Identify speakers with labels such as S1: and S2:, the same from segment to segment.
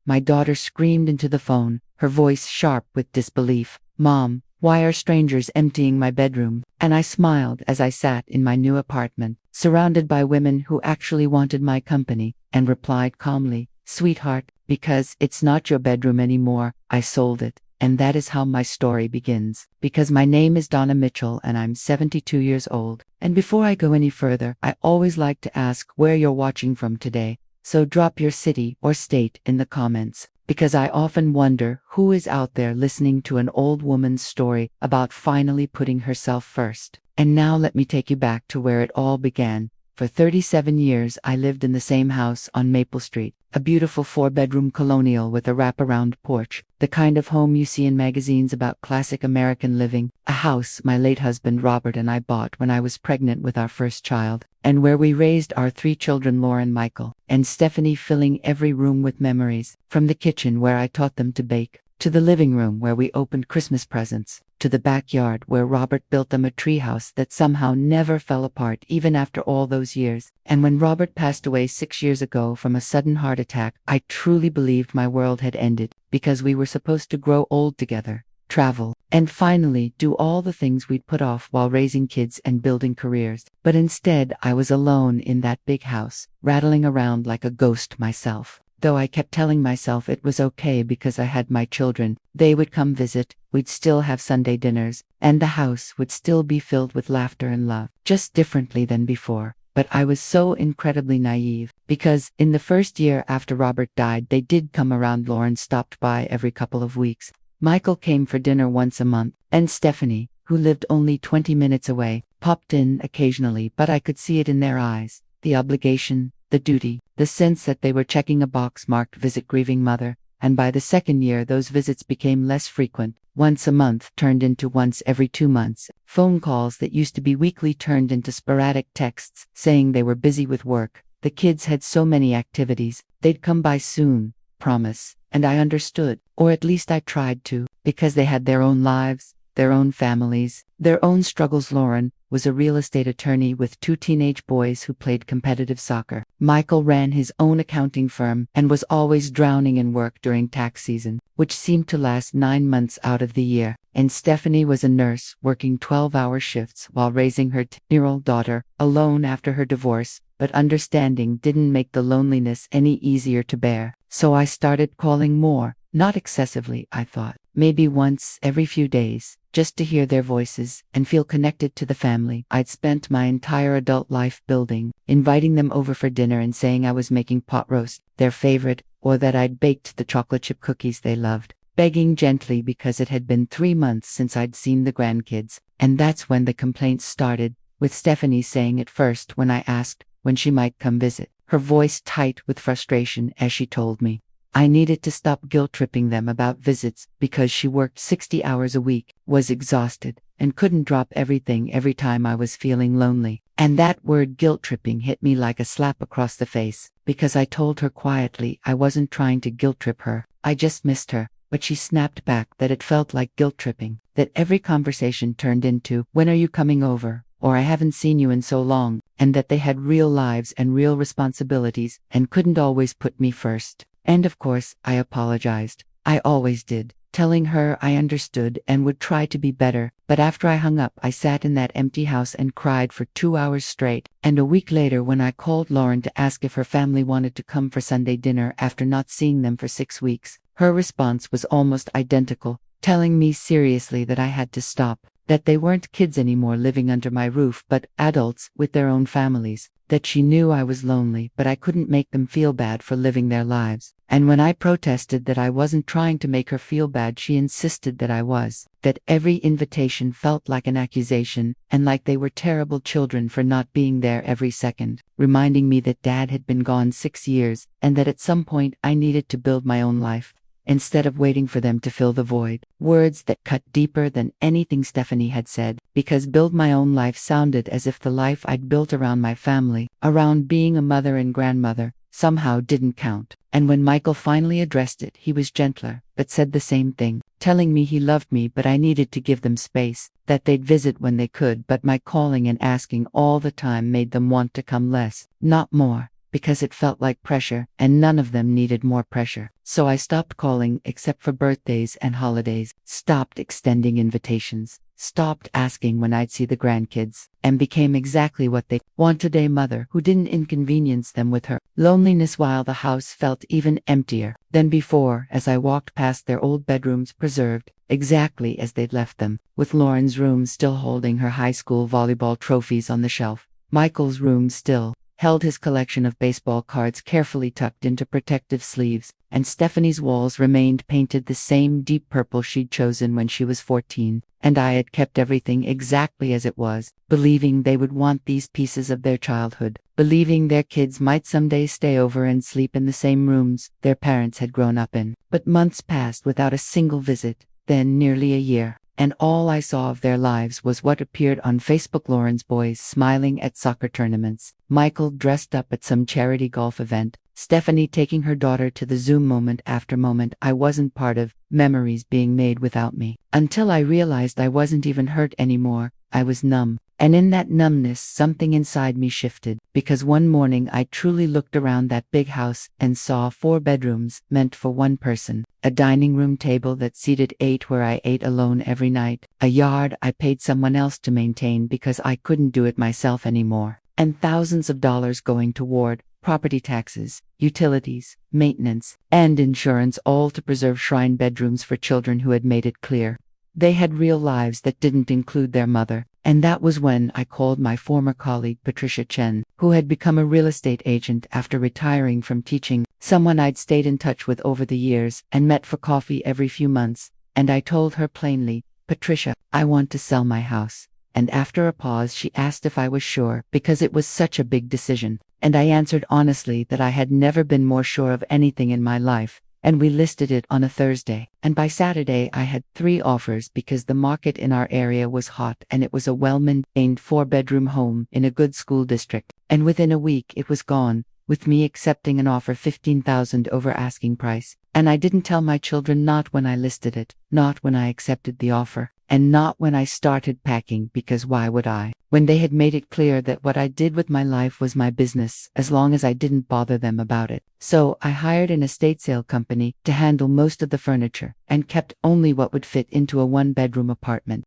S1: My daughter screamed into the phone, her voice sharp with disbelief. "Mom, why are strangers emptying my bedroom?" And I smiled as I sat in my new apartment, surrounded by women who actually wanted my company, and replied calmly, "Sweetheart, because it's not your bedroom anymore, I sold it." And that is how my story begins. Because my name is Donna Mitchell and I'm 72 years old. And before I go any further, I always like to ask where you're watching from today. So drop your city or state in the comments, because I often wonder who is out there listening to an old woman's story about finally putting herself first. And now let me take you back to where it all began. For 37 years I lived in the same house on Maple Street, a beautiful 4-bedroom colonial with a wraparound porch, the kind of home you see in magazines about classic American living, a house my late husband Robert and I bought when I was pregnant with our first child, and where we raised our 3 children, Lauren, Michael, and Stephanie, filling every room with memories, from the kitchen where I taught them to bake, to the living room where we opened Christmas presents, to the backyard where Robert built them a treehouse that somehow never fell apart even after all those years. And when Robert passed away 6 years ago from a sudden heart attack, I truly believed my world had ended, because we were supposed to grow old together, travel, and finally do all the things we'd put off while raising kids and building careers. But instead, I was alone in that big house, rattling around like a ghost myself. Though I kept telling myself it was okay because I had my children, they would come visit, we'd still have Sunday dinners, and the house would still be filled with laughter and love, just differently than before. But I was so incredibly naive, because in the first year after Robert died, they did come around. Lauren stopped by every couple of weeks. Michael came for dinner once a month, and Stephanie, who lived only 20 minutes away, popped in occasionally, but I could see it in their eyes, the obligation, the duty, the sense that they were checking a box marked "Visit Grieving Mother." And by the second year those visits became less frequent. Once a month turned into once every 2 months. Phone calls that used to be weekly turned into sporadic texts, saying they were busy with work. The kids had so many activities, they'd come by soon, promise. And I understood, or at least I tried to, because they had their own lives, their own families, their own struggles. Lauren was a real estate attorney with 2 teenage boys who played competitive soccer. Michael ran his own accounting firm and was always drowning in work during tax season, which seemed to last 9 months out of the year. And Stephanie was a nurse working 12-hour shifts while raising her 10-year-old daughter, alone after her divorce. But understanding didn't make the loneliness any easier to bear. So I started calling more, not excessively, I thought, maybe once every few days, just to hear their voices and feel connected to the family I'd spent my entire adult life building, inviting them over for dinner and saying I was making pot roast, their favorite, or that I'd baked the chocolate chip cookies they loved, begging gently because it had been 3 months since I'd seen the grandkids. And that's when the complaints started, with Stephanie saying it first when I asked when she might come visit, her voice tight with frustration as she told me I needed to stop guilt-tripping them about visits because she worked 60 hours a week, was exhausted, and couldn't drop everything every time I was feeling lonely. And that word guilt-tripping hit me like a slap across the face, because I told her quietly I wasn't trying to guilt-trip her, I just missed her. But she snapped back that it felt like guilt-tripping, that every conversation turned into, "When are you coming over?" or "I haven't seen you in so long," and that they had real lives and real responsibilities and couldn't always put me first. And of course, I apologized. I always did, telling her I understood and would try to be better. But after I hung up, I sat in that empty house and cried for 2 hours straight. And a week later, when I called Lauren to ask if her family wanted to come for Sunday dinner after not seeing them for 6 weeks, her response was almost identical, telling me seriously that I had to stop, that they weren't kids anymore living under my roof but adults with their own families, that she knew I was lonely but I couldn't make them feel bad for living their lives. And when I protested that I wasn't trying to make her feel bad, she insisted that I was, that every invitation felt like an accusation and like they were terrible children for not being there every second, reminding me that Dad had been gone 6 years and that at some point I needed to build my own life, instead of waiting for them to fill the void. Words that cut deeper than anything Stephanie had said, because build my own life sounded as if the life I'd built around my family, around being a mother and grandmother, somehow didn't count. And when Michael finally addressed it, he was gentler, but said the same thing, telling me he loved me but I needed to give them space, that they'd visit when they could, but my calling and asking all the time made them want to come less, not more. because it felt like pressure, and none of them needed more pressure. So I stopped calling except for birthdays and holidays, stopped extending invitations, stopped asking when I'd see the grandkids, and became exactly what they wanted, a mother who didn't inconvenience them with her loneliness, while the house felt even emptier than before as I walked past their old bedrooms, preserved exactly as they'd left them, with Lauren's room still holding her high school volleyball trophies on the shelf. Michael's room still held his collection of baseball cards carefully tucked into protective sleeves, and Stephanie's walls remained painted the same deep purple she'd chosen when she was 14, and I had kept everything exactly as it was, believing they would want these pieces of their childhood, believing their kids might someday stay over and sleep in the same rooms their parents had grown up in. But months passed without a single visit, then nearly a year, and all I saw of their lives was what appeared on Facebook: Lauren's boys smiling at soccer tournaments, Michael dressed up at some charity golf event, Stephanie taking her daughter to the zoo. Moment after moment I wasn't part of, memories being made without me, until I realized I wasn't even hurt anymore. I was numb. And in that numbness something inside me shifted, because one morning I truly looked around that big house and saw 4 bedrooms meant for one person, a dining room table that seated 8 where I ate alone every night, a yard I paid someone else to maintain because I couldn't do it myself anymore, and thousands of dollars going toward property taxes, utilities, maintenance, and insurance, all to preserve shrine bedrooms for children who had made it clear they had real lives that didn't include their mother. And that was when I called my former colleague Patricia Chen, who had become a real estate agent after retiring from teaching, someone I'd stayed in touch with over the years and met for coffee every few months, and I told her plainly, "Patricia, I want to sell my house." And after a pause she asked if I was sure, because it was such a big decision, and I answered honestly that I had never been more sure of anything in my life. And we listed it on a Thursday, and by Saturday I had 3 offers because the market in our area was hot and it was a well-maintained 4-bedroom home in a good school district, and within a week it was gone, with me accepting an offer $15,000 over asking price. And I didn't tell my children, not when I listed it, not when I accepted the offer, and not when I started packing, because why would I, when they had made it clear that what I did with my life was my business, as long as I didn't bother them about it. So I hired an estate sale company to handle most of the furniture, and kept only what would fit into a 1-bedroom apartment,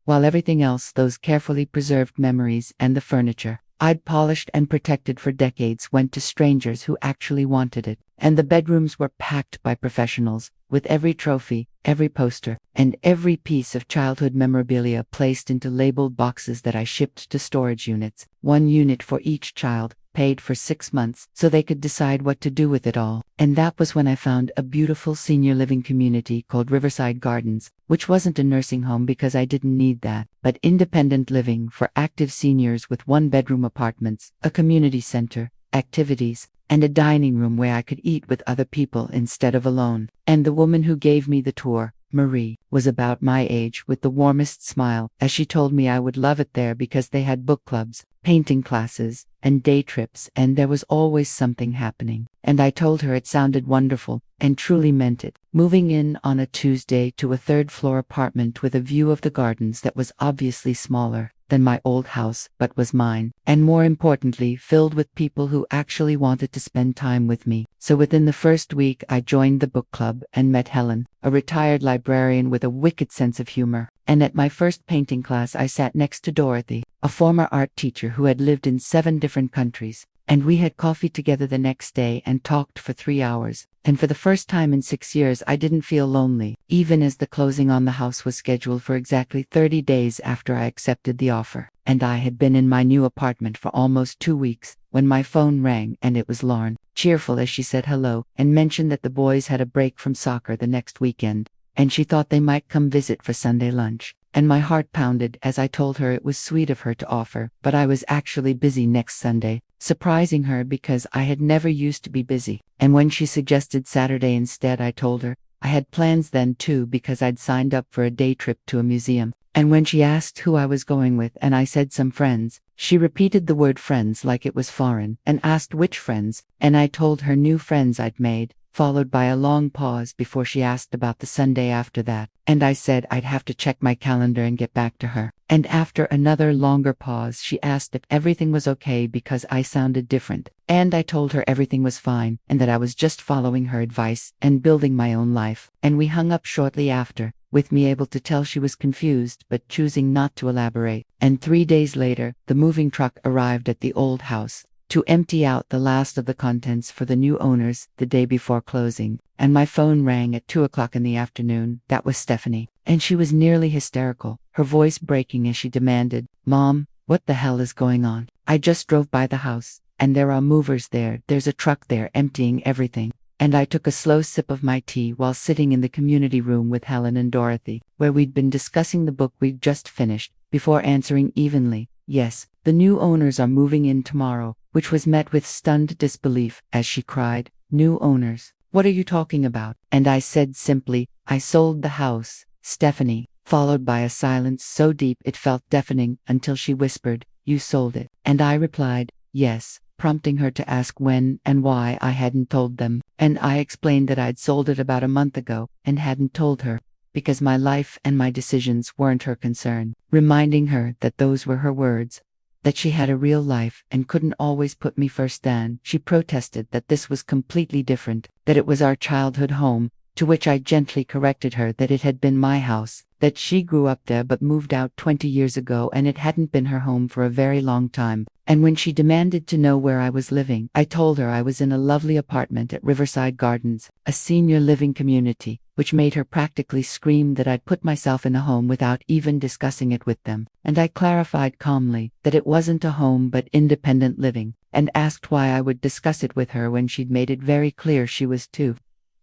S1: while everything else, those carefully preserved memories and the furniture I'd polished and protected for decades, went to strangers who actually wanted it. And the bedrooms were packed by professionals, with every trophy, every poster, and every piece of childhood memorabilia placed into labeled boxes that I shipped to storage units, 1 unit for each child, paid for 6 months so they could decide what to do with it all. And that was when I found a beautiful senior living community called Riverside Gardens, which wasn't a nursing home because I didn't need that, but independent living for active seniors with 1-bedroom apartments, a community center, activities, and a dining room where I could eat with other people instead of alone. And the woman who gave me the tour, Marie, was about my age, with the warmest smile, as she told me I would love it there because they had book clubs, painting classes, and day trips, and there was always something happening. And I told her it sounded wonderful, and truly meant it. Moving in on a Tuesday to a 3rd-floor apartment with a view of the gardens that was obviously smaller than my old house, but was mine, and more importantly, filled with people who actually wanted to spend time with me. So within the first week I joined the book club and met Helen, a retired librarian with a wicked sense of humor. And at my first painting class I sat next to Dorothy, a former art teacher who had lived in 7 different countries. And we had coffee together the next day and talked for 3 hours. And for the first time in 6 years I didn't feel lonely, even as the closing on the house was scheduled for exactly 30 days after I accepted the offer. And I had been in my new apartment for almost 2 weeks, when my phone rang, and it was Lauren, cheerful as she said hello, and mentioned that the boys had a break from soccer the next weekend, and she thought they might come visit for Sunday lunch. And my heart pounded as I told her it was sweet of her to offer, but I was actually busy next Sunday, surprising her because I had never used to be busy. And when she suggested Saturday instead, I told her I had plans then too, because I'd signed up for a day trip to a museum. And when she asked who I was going with and I said some friends, she repeated the word friends like it was foreign, and asked which friends, and I told her new friends I'd made, followed by a long pause before she asked about the Sunday after that, and I said I'd have to check my calendar and get back to her. And after another longer pause, she asked if everything was okay because I sounded different, and I told her everything was fine and that I was just following her advice and building my own life. And we hung up shortly after, with me able to tell she was confused but choosing not to elaborate. And 3 days later, the moving truck arrived at the old house to empty out the last of the contents for the new owners the day before closing. And my phone rang at 2 o'clock in the afternoon. That was Stephanie. And she was nearly hysterical, her voice breaking as she demanded, "Mom, what the hell is going on? I just drove by the house, and there are movers there. There's a truck there emptying everything." And I took a slow sip of my tea while sitting in the community room with Helen and Dorothy, where we'd been discussing the book we'd just finished, before answering evenly, "Yes, the new owners are moving in tomorrow," which was met with stunned disbelief as she cried, "New owners? What are you talking about?" And I said simply, "I sold the house, Stephanie," followed by a silence so deep it felt deafening until she whispered, "You sold it?" And I replied, "Yes," prompting her to ask when and why I hadn't told them. And I explained that I'd sold it about a month ago and hadn't told her, because my life and my decisions weren't her concern, reminding her that those were her words, that she had a real life and couldn't always put me first. Then she protested that this was completely different, that it was our childhood home, to which I gently corrected her that it had been my house, that she grew up there but moved out 20 years ago and it hadn't been her home for a very long time. And when she demanded to know where I was living, I told her I was in a lovely apartment at Riverside Gardens, a senior living community, which made her practically scream that I'd put myself in a home without even discussing it with them. And I clarified calmly that it wasn't a home but independent living, and asked why I would discuss it with her when she'd made it very clear she was too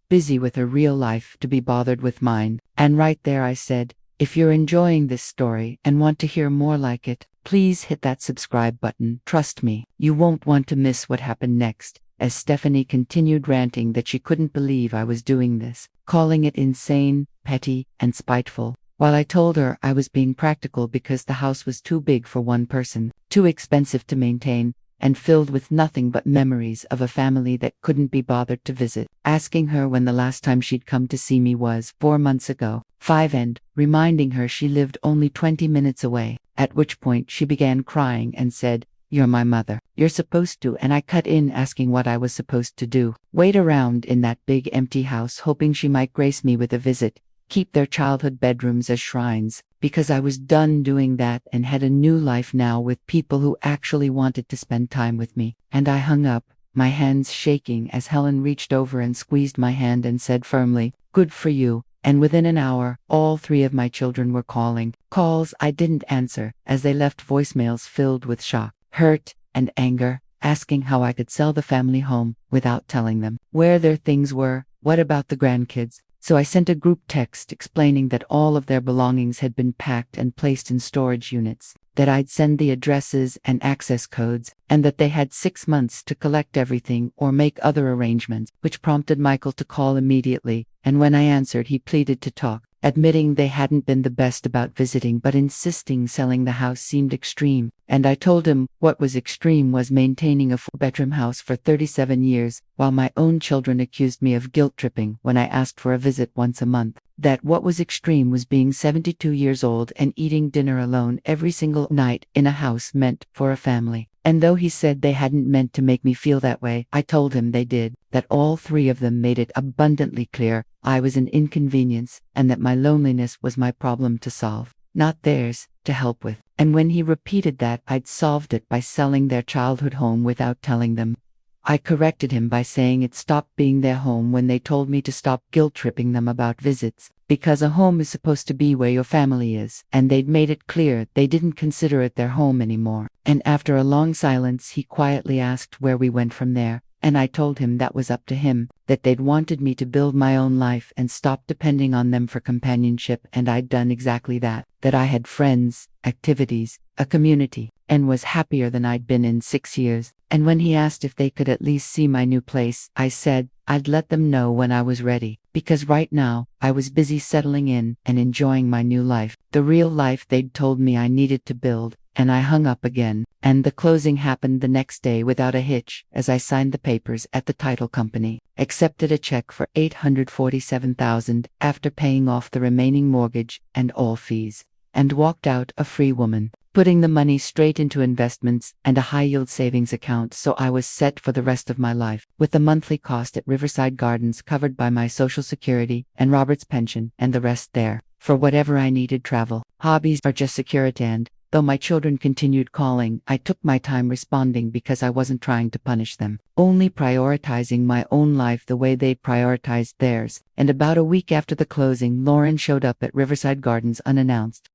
S1: busy with her real life to be bothered with mine. And right there I said, "If you're enjoying this story and want to hear more like it, please hit that subscribe button. Trust me, you won't want to miss what happened next," as Stephanie continued ranting that she couldn't believe I was doing this, calling it insane, petty, and spiteful, while I told her I was being practical because the house was too big for one person, too expensive to maintain, and filled with nothing but memories of a family that couldn't be bothered to visit, asking her when the last time she'd come to see me was 4 months ago, 5, and reminding her she lived only 20 minutes away, at which point she began crying and said, "You're my mother. You're supposed to," and I cut in asking what I was supposed to do. Wait around in that big empty house hoping she might grace me with a visit, keep their childhood bedrooms as shrines, because I was done doing that and had a new life now with people who actually wanted to spend time with me. And I hung up, my hands shaking as Helen reached over and squeezed my hand and said firmly, "Good for you." And within an hour, all 3 of my children were calling, calls I didn't answer, as they left voicemails filled with shock, hurt, and anger, asking how I could sell the family home without telling them where their things were, what about the grandkids. So I sent a group text explaining that all of their belongings had been packed and placed in storage units, that I'd send the addresses and access codes, and that they had 6 months to collect everything or make other arrangements, which prompted Michael to call immediately, and when I answered he pleaded to talk, admitting they hadn't been the best about visiting but insisting selling the house seemed extreme, and I told him what was extreme was maintaining a 4-bedroom house for 37 years, while my own children accused me of guilt-tripping when I asked for a visit once a month, that what was extreme was being 72 years old and eating dinner alone every single night in a house meant for a family. And though he said they hadn't meant to make me feel that way, I told him they did, that all 3 of them made it abundantly clear I was an inconvenience, and that my loneliness was my problem to solve, not theirs to help with. And when he repeated that I'd solved it by selling their childhood home without telling them, I corrected him by saying it stopped being their home when they told me to stop guilt-tripping them about visits, because a home is supposed to be where your family is, and they'd made it clear they didn't consider it their home anymore. And after a long silence he quietly asked where we went from there, and I told him that was up to him, that they'd wanted me to build my own life and stop depending on them for companionship, and I'd done exactly that, that I had friends, activities, a community, and was happier than I'd been in 6 years. And when he asked if they could at least see my new place, I said I'd let them know when I was ready. because right now, I was busy settling in and enjoying my new life, the real life they'd told me I needed to build. And I hung up again, and the closing happened the next day without a hitch as I signed the papers at the title company, accepted a check for $847,000 after paying off the remaining mortgage and all fees, and walked out a free woman, putting the money straight into investments and a high-yield savings account so I was set for the rest of my life, with the monthly cost at Riverside Gardens covered by my Social Security and Robert's pension and the rest there, for whatever I needed travel, hobbies or just security. And though my children continued calling, I took my time responding because I wasn't trying to punish them, only prioritizing my own life the way they prioritized theirs. And about a week after the closing, Lauren showed up at Riverside Gardens unannounced.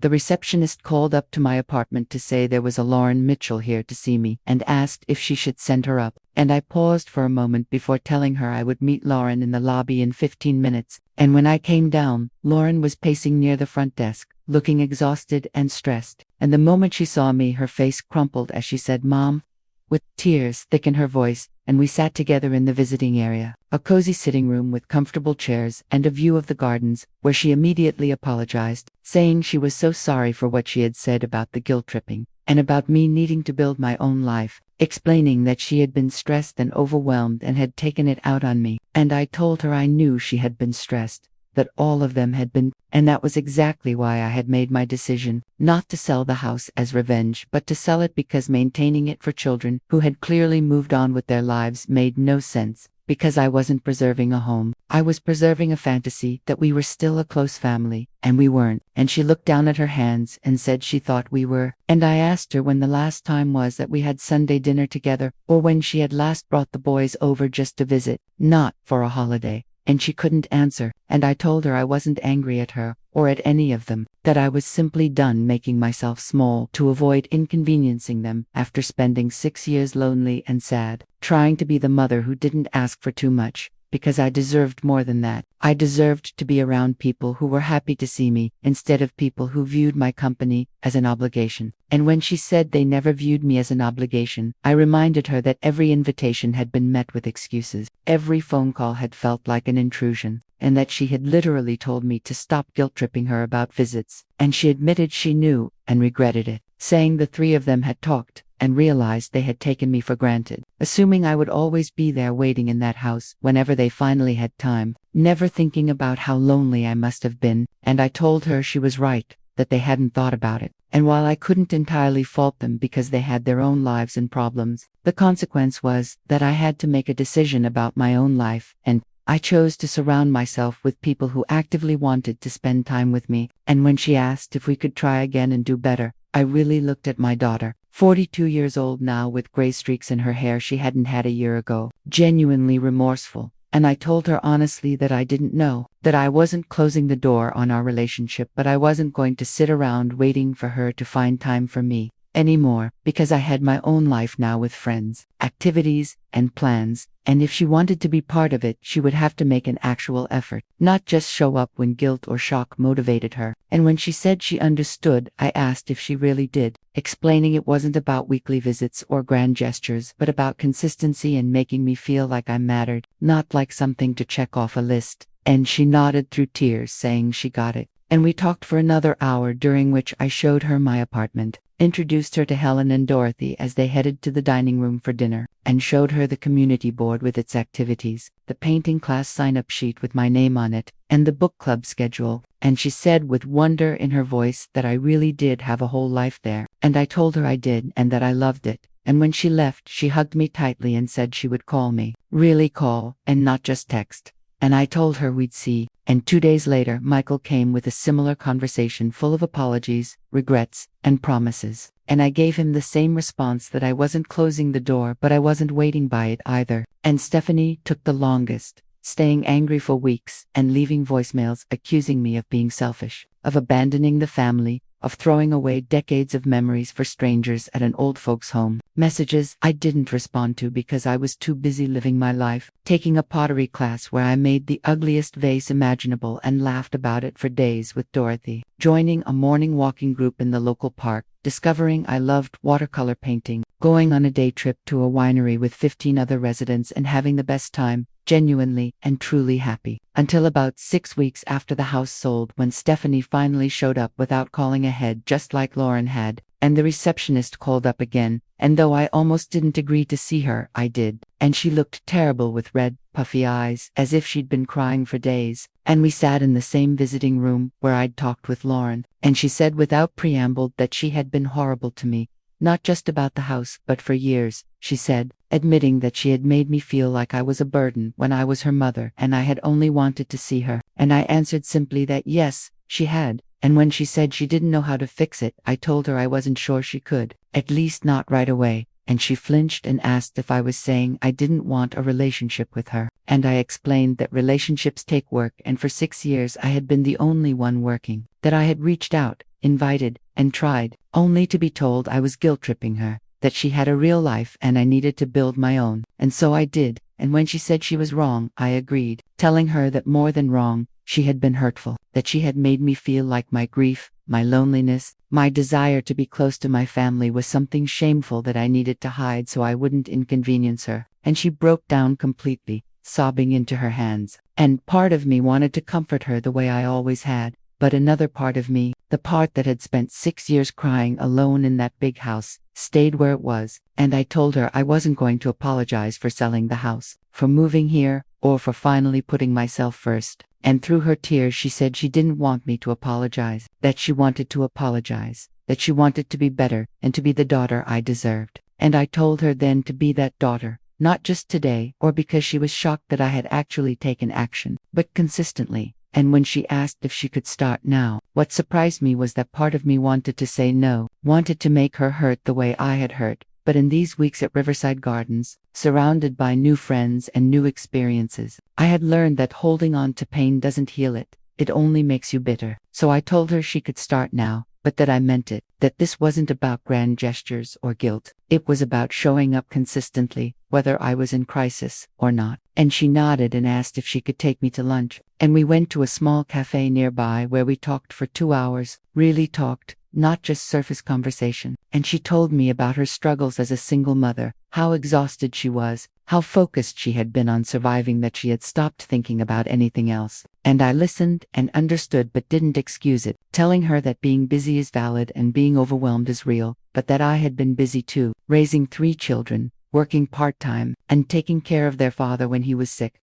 S1: The receptionist called up to my apartment to say there was a Lauren Mitchell here to see me and asked if she should send her up, and I paused for a moment before telling her I would meet Lauren in the lobby in 15 minutes, and when I came down, Lauren was pacing near the front desk, looking exhausted and stressed, and the moment she saw me her face crumpled as she said, "Mom," with tears thick in her voice, and we sat together in the visiting area, a cozy sitting room with comfortable chairs and a view of the gardens, where she immediately apologized, saying she was so sorry for what she had said about the guilt tripping, and about me needing to build my own life, explaining that she had been stressed and overwhelmed and had taken it out on me, and I told her I knew she had been stressed, that all of them had been, and that was exactly why I had made my decision, not to sell the house as revenge, but to sell it because maintaining it for children who had clearly moved on with their lives made no sense, because I wasn't preserving a home, I was preserving a fantasy that we were still a close family, and we weren't, and she looked down at her hands and said she thought we were, and I asked her when the last time was that we had Sunday dinner together, or when she had last brought the boys over just to visit, not for a holiday. And she couldn't answer, and I told her I wasn't angry at her, or at any of them, that I was simply done making myself small to avoid inconveniencing them after spending 6 years lonely and sad, trying to be the mother who didn't ask for too much, because I deserved more than that. I deserved to be around people who were happy to see me, instead of people who viewed my company as an obligation. And when she said they never viewed me as an obligation, I reminded her that every invitation had been met with excuses, every phone call had felt like an intrusion, and that she had literally told me to stop guilt-tripping her about visits, and she admitted she knew and regretted it, saying the three of them had talked and realized they had taken me for granted, assuming I would always be there waiting in that house whenever they finally had time, never thinking about how lonely I must have been, and I told her she was right, that they hadn't thought about it. And while I couldn't entirely fault them because they had their own lives and problems, the consequence was that I had to make a decision about my own life, and I chose to surround myself with people who actively wanted to spend time with me. And when she asked if we could try again and do better, I really looked at my daughter, 42 years old now with gray streaks in her hair she hadn't had a year ago, genuinely remorseful, and I told her honestly that I didn't know, that I wasn't closing the door on our relationship, but I wasn't going to sit around waiting for her to find time for me anymore, because I had my own life now with friends, activities, and plans, and if she wanted to be part of it, she would have to make an actual effort, not just show up when guilt or shock motivated her. And when she said she understood, I asked if she really did, explaining it wasn't about weekly visits or grand gestures, but about consistency and making me feel like I mattered, not like something to check off a list. And she nodded through tears, saying she got it. And we talked for another hour, during which I showed her my apartment, introduced her to Helen and Dorothy as they headed to the dining room for dinner, and showed her the community board with its activities, the painting class sign-up sheet with my name on it, and the book club schedule, and she said with wonder in her voice that I really did have a whole life there, and I told her I did and that I loved it. And when she left, she hugged me tightly and said she would call me, really call, and not just text. And I told her we'd see, and 2 days later Michael came with a similar conversation full of apologies, regrets, and promises, and I gave him the same response, that I wasn't closing the door, but I wasn't waiting by it either. And Stephanie took the longest, staying angry for weeks and leaving voicemails accusing me of being selfish, of abandoning the family, of throwing away decades of memories for strangers at an old folks' home. Messages I didn't respond to because I was too busy living my life, taking a pottery class where I made the ugliest vase imaginable and laughed about it for days with Dorothy, joining a morning walking group in the local park, discovering I loved watercolor painting, going on a day trip to a winery with 15 other residents and having the best time, genuinely and truly happy. Until about 6 weeks after the house sold, when Stephanie finally showed up without calling ahead, just like Lauren had, and the receptionist called up again, and though I almost didn't agree to see her, I did. And she looked terrible with red, puffy eyes, as if she'd been crying for days. And we sat in the same visiting room where I'd talked with Lauren, and she said without preamble that she had been horrible to me. Not just about the house, but for years, she said, admitting that she had made me feel like I was a burden when I was her mother and I had only wanted to see her. And I answered simply that yes, she had. And when she said she didn't know how to fix it, I told her I wasn't sure she could, at least not right away. And she flinched and asked if I was saying I didn't want a relationship with her. And I explained that relationships take work, and for 6 years I had been the only one working, that I had reached out, invited, and tried, only to be told I was guilt-tripping her, that she had a real life and I needed to build my own. And so I did, and when she said she was wrong, I agreed, telling her that more than wrong, she had been hurtful, that she had made me feel like my grief, my loneliness, my desire to be close to my family was something shameful that I needed to hide so I wouldn't inconvenience her. And she broke down completely, sobbing into her hands. And part of me wanted to comfort her the way I always had, but another part of me, the part that had spent 6 years crying alone in that big house, stayed where it was. And I told her I wasn't going to apologize for selling the house, for moving here, or for finally putting myself first. And through her tears she said she didn't want me to apologize, that she wanted to apologize, that she wanted to be better and to be the daughter I deserved. And I told her then to be that daughter, not just today or because she was shocked that I had actually taken action, but consistently. And when she asked if she could start now, what surprised me was that part of me wanted to say no, wanted to make her hurt the way I had hurt. But in these weeks at Riverside Gardens, surrounded by new friends and new experiences, I had learned that holding on to pain doesn't heal it, it only makes you bitter. So I told her she could start now, but that I meant it, that this wasn't about grand gestures or guilt. It was about showing up consistently, whether I was in crisis or not. And she nodded and asked if she could take me to lunch. And we went to a small cafe nearby where we talked for 2 hours, really talked, not just surface conversation. And she told me about her struggles as a single mother, how exhausted she was, how focused she had been on surviving that she had stopped thinking about anything else. And I listened and understood but didn't excuse it, telling her that being busy is valid and being overwhelmed is real, but that I had been busy too, raising 3 children, working part-time, and taking care of their father when he was sick.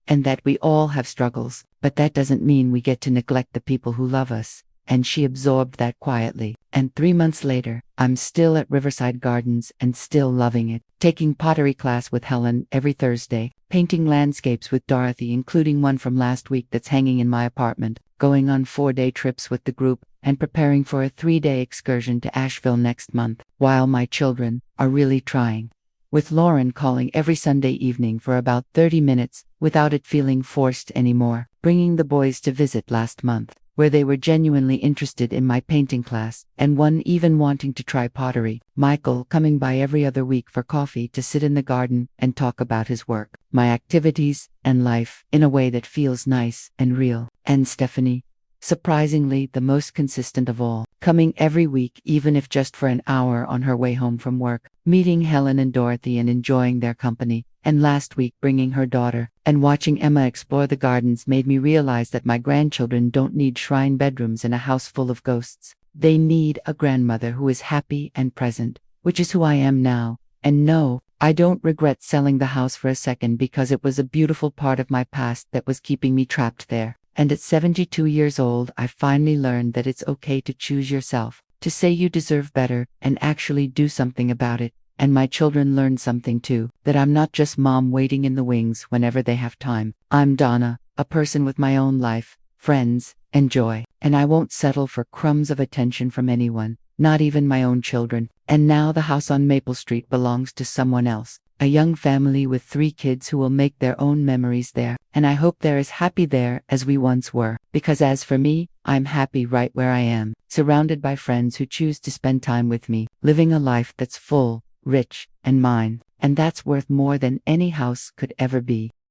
S1: And that we all have struggles, but that doesn't mean we get to neglect the people who love us. And she absorbed that quietly. And 3 months later, I'm still at Riverside Gardens and still loving it, taking pottery class with Helen every Thursday, painting landscapes with Dorothy, including one from last week that's hanging in my apartment, going on 4-day trips with the group, and preparing for a 3-day excursion to Asheville next month, while my children are really trying. With Lauren calling every Sunday evening for about 30 minutes, without it feeling forced anymore, bringing the boys to visit last month, where they were genuinely interested in my painting class, and one even wanting to try pottery. Michael coming by every other week for coffee to sit in the garden and talk about his work, my activities, and life, in a way that feels nice and real. And Stephanie, surprisingly the most consistent of all, coming every week even if just for an hour on her way home from work, meeting Helen and Dorothy and enjoying their company, and last week bringing her daughter, and watching Emma explore the gardens made me realize that my grandchildren don't need shrine bedrooms in a house full of ghosts. They need a grandmother who is happy and present, which is who I am now. And no, I don't regret selling the house for a second, because it was a beautiful part of my past that was keeping me trapped there. And at 72 years old, I finally learned that it's okay to choose yourself, to say you deserve better, and actually do something about it. And my children learned something too, that I'm not just mom waiting in the wings whenever they have time. I'm Donna, a person with my own life, friends, and joy. And I won't settle for crumbs of attention from anyone, not even my own children. And now the house on Maple Street belongs to someone else, a young family with 3 kids who will make their own memories there. And I hope they're as happy there as we once were. Because as for me, I'm happy right where I am, surrounded by friends who choose to spend time with me, living a life that's full, rich, and mine. And that's worth more than any house could ever be.